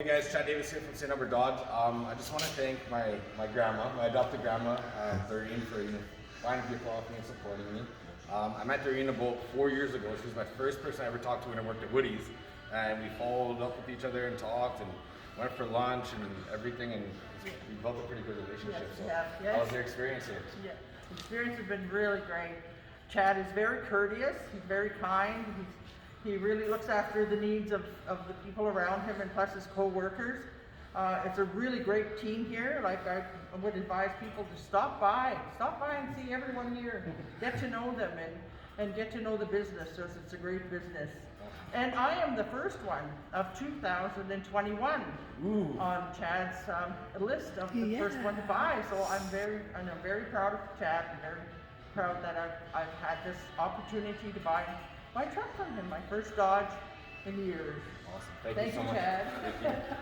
Hey guys, Chad Davis here from St.Albert Dodge. I just want to thank my grandma, my adopted grandma, Doreen, for buying a vehicle off me and supporting me. I met Doreen about 4 years ago. She was my first person I ever talked to when I worked at Woody's, and we followed up with each other and talked and went for lunch and everything, and we built a pretty good relationship. Yes, How was your experience here? Yeah, the experience has been really great. Chad is very courteous. He's very kind. He really looks after the needs of the people around him and plus his co-workers. It's a really great team here. Like I would advise people to stop by and see everyone here, get to know them and get to know the business, because it's a great business. And I am the first one of 2021 on Chad's list of the first one to buy. So I'm very proud of Chad and very proud that I've had this opportunity to buy my truck from him, my first Dodge in years. Awesome. Thank you Thank so you, much. Chad. Thank you.